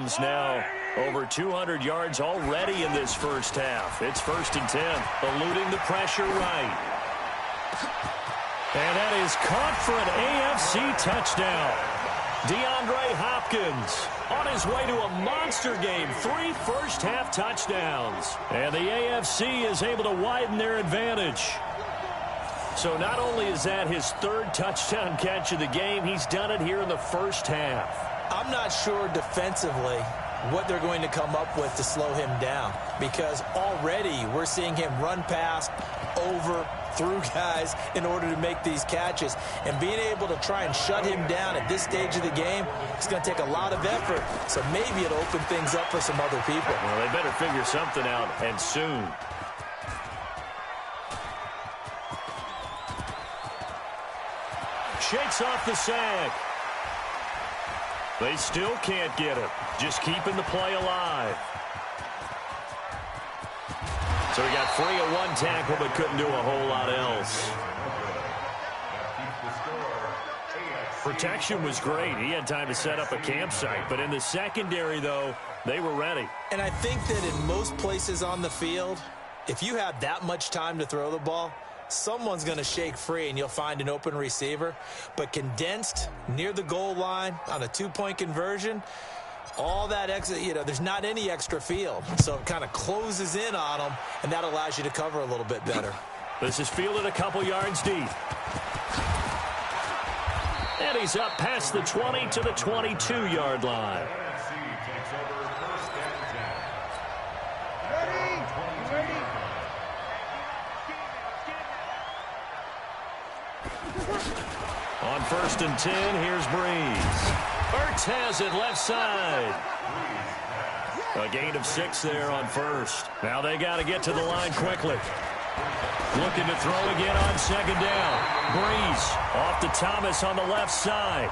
Mahomes now over 200 yards already in this first half. It's 1st and 10. Eluding the pressure right. And that is caught for an AFC touchdown. DeAndre Hopkins on his way to a monster game. 3 first-half touchdowns. And the AFC is able to widen their advantage. So not only is that his 3rd touchdown catch of the game, he's done it here in the first half. I'm not sure defensively what they're going to come up with to slow him down, because already we're seeing him run past, over, through guys in order to make these catches. And being able to try and shut him down at this stage of the game, it's going to take a lot of effort. So maybe it'll open things up for some other people. Well, they better figure something out, and soon. Shakes off the sack. They still can't get it. Just keeping the play alive. So he got free of 1 tackle, but couldn't do a whole lot else. Protection was great. He had time to set up a campsite. But in the secondary, though, they were ready. And I think that in most places on the field, if you have that much time to throw the ball, someone's going to shake free and you'll find an open receiver. But condensed near the goal line on a 2-point conversion, all that extra, there's not any extra field. So it kind of closes in on them, and that allows you to cover a little bit better. This is fielded a couple yards deep. And he's up past the 20 to the 22-yard line. On 1st and 10, here's Breeze. Ertz has it left side. A gain of 6 there on 1st. Now they got to get to the line quickly. Looking to throw again on 2nd down. Breeze off to Thomas on the left side.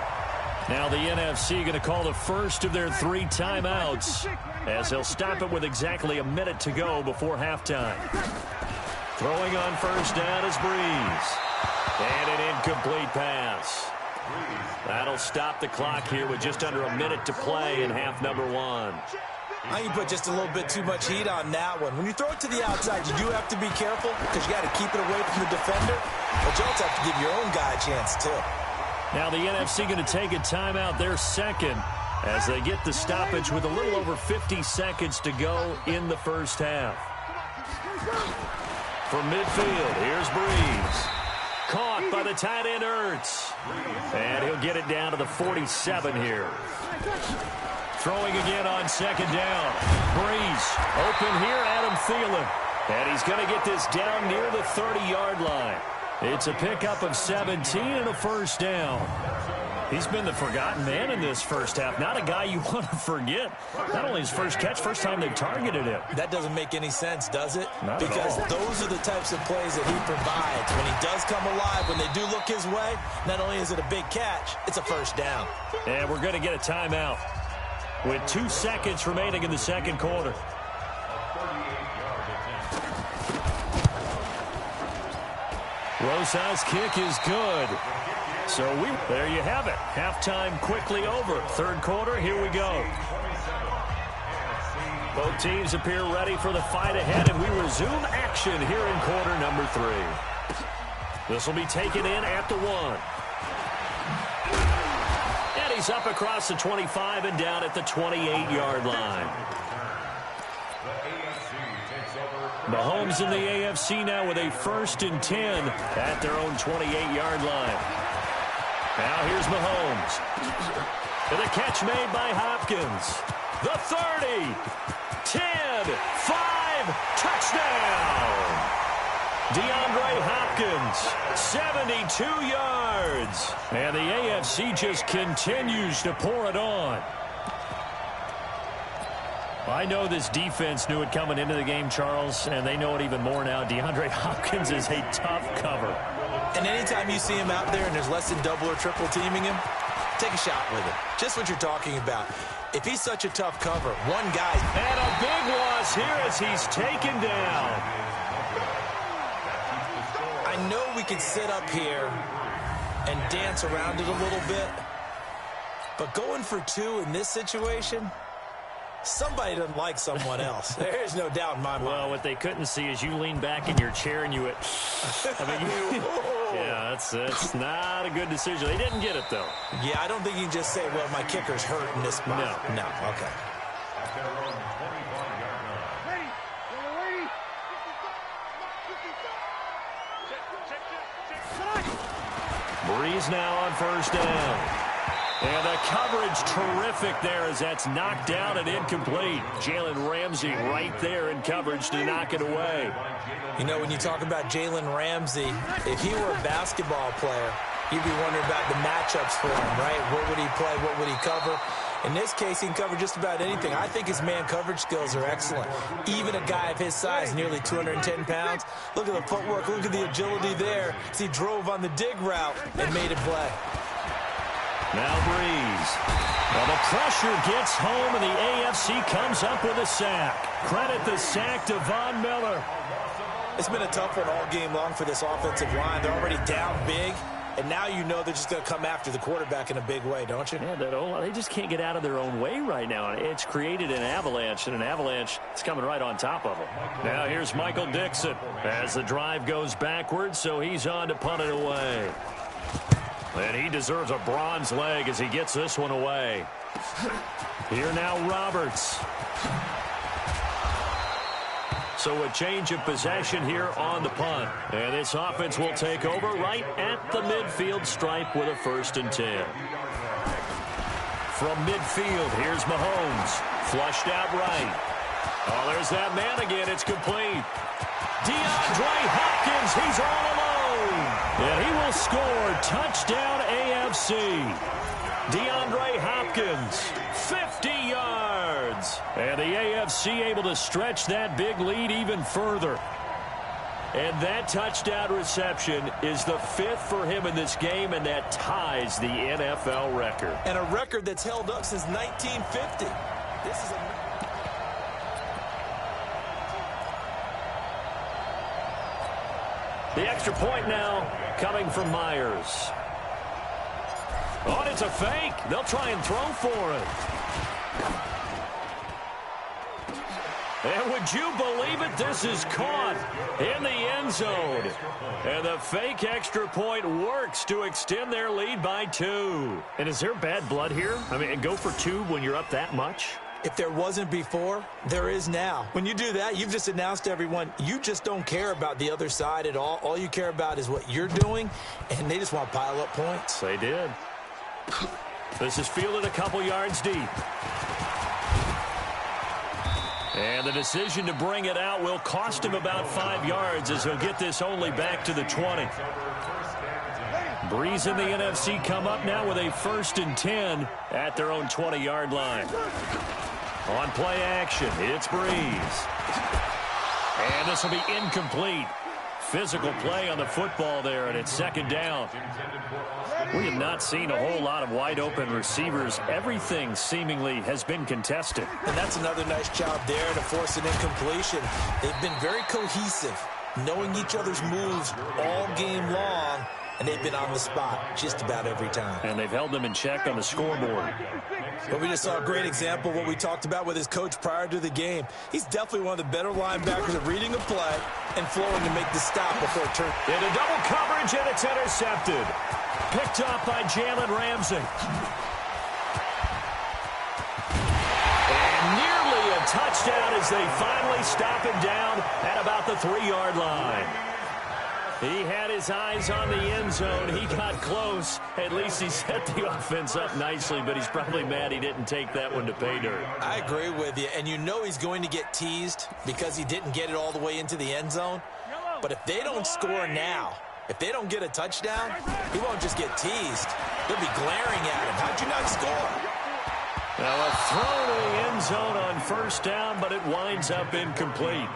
Now the NFC going to call the first of their 3 timeouts, as they'll stop it with exactly a minute to go before halftime. Throwing on 1st down is Breeze. And an incomplete pass. That'll stop the clock here with just under a minute to play in half number 1. I think you put just a little bit too much heat on that one. When you throw it to the outside, you do have to be careful because you got to keep it away from the defender. But you also have to give your own guy a chance, too. Now the NFC going to take a timeout, their 2nd, as they get the stoppage with a little over 50 seconds to go in the first half. From midfield, here's Breeze. Caught by the tight end Ertz. And he'll get it down to the 47 here. Throwing again on 2nd down. Breeze open here, Adam Thielen. And he's going to get this down near the 30-yard line. It's a pickup of 17 and a first down. He's been the forgotten man in this first half. Not a guy you want to forget. Not only his first catch, first time they've targeted him. That doesn't make any sense, does it? Not because at all. Those are the types of plays that he provides. When he does come alive, when they do look his way, not only is it a big catch, it's a first down. And we're going to get a timeout with 2 seconds remaining in the second quarter. Rosa's kick is good. So there you have it. Halftime quickly over. 3rd quarter, here we go. Both teams appear ready for the fight ahead, and we resume action here in quarter number 3. This will be taken in at the 1. And he's up across the 25 and down at the 28-yard line. Mahomes in the AFC now with a 1st and 10 at their own 28-yard line. Now here's Mahomes. And the catch made by Hopkins. The 30, 10, 5, touchdown! DeAndre Hopkins, 72 yards. And the AFC just continues to pour it on. I know this defense knew it coming into the game, Charles, and they know it even more now. DeAndre Hopkins is a tough cover. And anytime you see him out there and there's less than double or triple teaming him, take a shot with him. Just what you're talking about. If he's such a tough cover, one guy. And a big loss here as he's taken down. I know we could sit up here and dance around it a little bit, but going for 2 in this situation, Somebody doesn't like someone else. There's no doubt in my mind. Well, what they couldn't see is you lean back in your chair and you went, I mean, yeah, that's not a good decision. They didn't get it, though. Yeah, I don't think you can just say, well, my kicker's hurt in this spot. No, okay. Breeze now on first down. And the coverage terrific there as that's knocked down and incomplete. Jalen Ramsey right there in coverage to knock it away. You know, when you talk about Jalen Ramsey, if he were a basketball player, you'd be wondering about the matchups for him, right? What would he play? What would he cover? In this case, he can cover just about anything. I think his man coverage skills are excellent. Even a guy of his size, nearly 210 pounds, look at the footwork, look at the agility there as he drove on the dig route and made a play. Now Breeze. Well, the pressure gets home, and the AFC comes up with a sack. Credit the sack to Von Miller. It's been a tough one all game long for this offensive line. They're already down big, and now you know they're just going to come after the quarterback in a big way, don't you? Yeah, they just can't get out of their own way right now. It's created an avalanche, and an avalanche is coming right on top of them. Now here's Michael Dixon as the drive goes backwards, so he's on to punt it away. And he deserves a bronze leg as he gets this one away. Here now Roberts. So a change of possession here on the punt. And this offense will take over right at the midfield stripe with a 1st and 10. From midfield, here's Mahomes. Flushed out right. Oh, there's that man again. It's complete. DeAndre Hopkins, he's all alone. And he will score. Touchdown AFC. DeAndre Hopkins, 50 yards. And the AFC able to stretch that big lead even further. And that touchdown reception is the 5th for him in this game, and that ties the NFL record. And a record that's held up since 1950. This is a... The extra point now coming from Myers. Oh, and it's a fake. They'll try and throw for it. And would you believe it? This is caught in the end zone. And the fake extra point works to extend their lead by 2. And is there bad blood here? I mean, go for 2 when you're up that much? If there wasn't before, there is now. When you do that, you've just announced to everyone, you just don't care about the other side at all. All you care about is what you're doing, and they just want to pile up points. They did. This is fielded a couple yards deep. And the decision to bring it out will cost him about 5 yards as he'll get this only back to the 20. Breeze and the NFC come up now with a 1st and 10 at their own 20-yard line. On play action, it's Breeze. And this will be incomplete. Physical play on the football there, and it's 2nd down. We have not seen a whole lot of wide-open receivers. Everything seemingly has been contested. And that's another nice job there to force an incompletion. They've been very cohesive, knowing each other's moves all game long, and they've been on the spot just about every time. And they've held them in check on the scoreboard. But we just saw a great example of what we talked about with his coach prior to the game. He's definitely one of the better linebackers at reading a play and flowing to make the stop before it turns. Into double coverage, and it's intercepted. Picked up by Jalen Ramsey. And nearly a touchdown as they finally stop him down at about the 3-yard line. He had his eyes on the end zone. He got close. At least he set the offense up nicely, but he's probably mad he didn't take that one to pay dirt. I agree with you, and you know he's going to get teased because he didn't get it all the way into the end zone. But if they don't score now, if they don't get a touchdown, he won't just get teased. They'll be glaring at him. How'd you not score? Now a throw to the end zone on 1st down, but it winds up incomplete.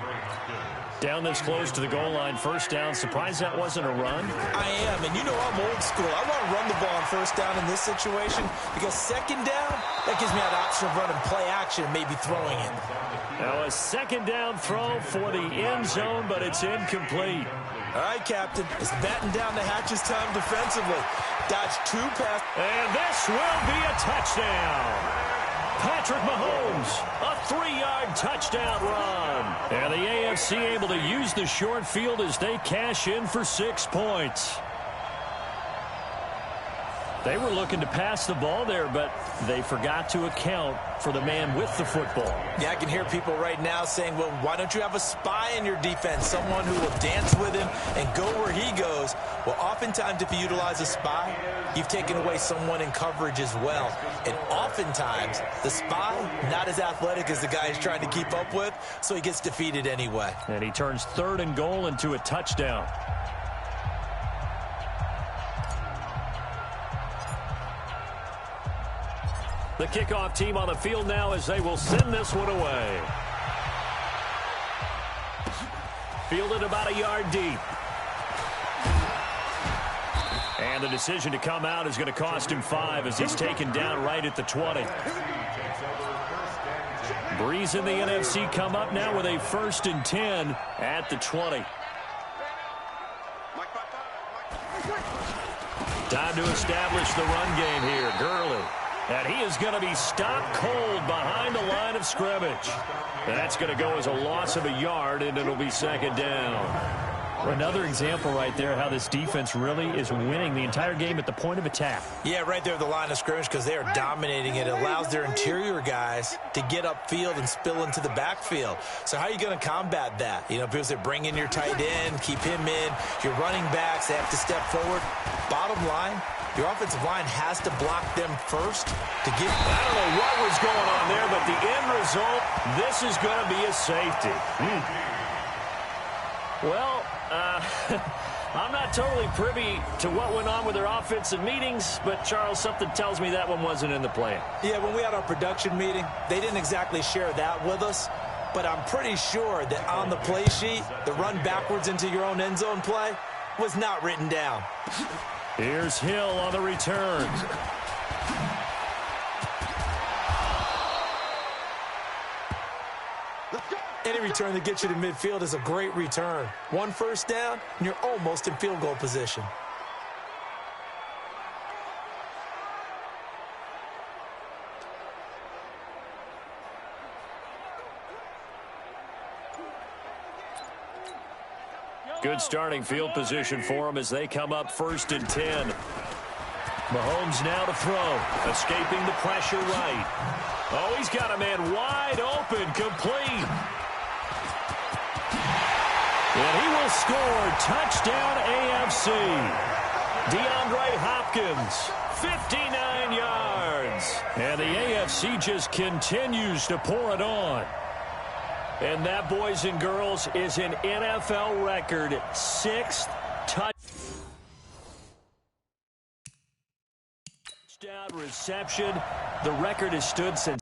Down this close to the goal line, 1st down. Surprised that wasn't a run? I am, and you know I'm old school. I want to run the ball on 1st down in this situation because 2nd down, that gives me that option of running play action and maybe throwing it. Now a 2nd down throw for the end zone, but it's incomplete. All right, Captain, it's batten down the hatches time defensively. Dodge 2 passes. And this will be a touchdown. Patrick Mahomes, a 3-yard touchdown run. And the AFC able to use the short field as they cash in for 6 points. They were looking to pass the ball there, but they forgot to account for the man with the football. Yeah, I can hear people right now saying, well, why don't you have a spy in your defense, someone who will dance with him and go where he goes? Well, oftentimes if you utilize a spy, you've taken away someone in coverage as well. And oftentimes, the spy, not as athletic as the guy he's trying to keep up with, so he gets defeated anyway. And he turns 3rd and goal into a touchdown. The kickoff team on the field now as they will send this one away. Fielded about a yard deep. And the decision to come out is going to cost him 5 as he's taken down right at the 20. Breeze and the NFC come up now with a 1st and 10 at the 20. Time to establish the run game here. Gurley. And he is going to be stopped cold behind the line of scrimmage. That's going to go as a loss of a yard, and it'll be 2nd down. Another example right there how this defense really is winning the entire game at the point of attack. Yeah, right there at the line of scrimmage because they are dominating it. It allows their interior guys to get upfield and spill into the backfield. So how are you going to combat that? You know, people say bring in your tight end, keep him in. Your running backs, they have to step forward. Bottom line, your offensive line has to block them first to get. I don't know what was going on there, but the end result, this is going to be a safety. Well, I'm not totally privy to what went on with their offensive meetings, but, Charles, something tells me that one wasn't in the plan. Yeah, when we had our production meeting, they didn't exactly share that with us, but I'm pretty sure that on the play sheet, the run backwards into your own end zone play was not written down. Here's Hill on the return. Any return that gets you to midfield is a great return. 1 first down, and you're almost in field goal position. Good starting field position for them as they come up 1st and 10. Mahomes now to throw. Escaping the pressure right. Oh, he's got a man wide open, complete. And he will score. Touchdown AFC. DeAndre Hopkins, 59 yards. And the AFC just continues to pour it on. And that, boys and girls, is an NFL record 6th touchdown reception. The record has stood since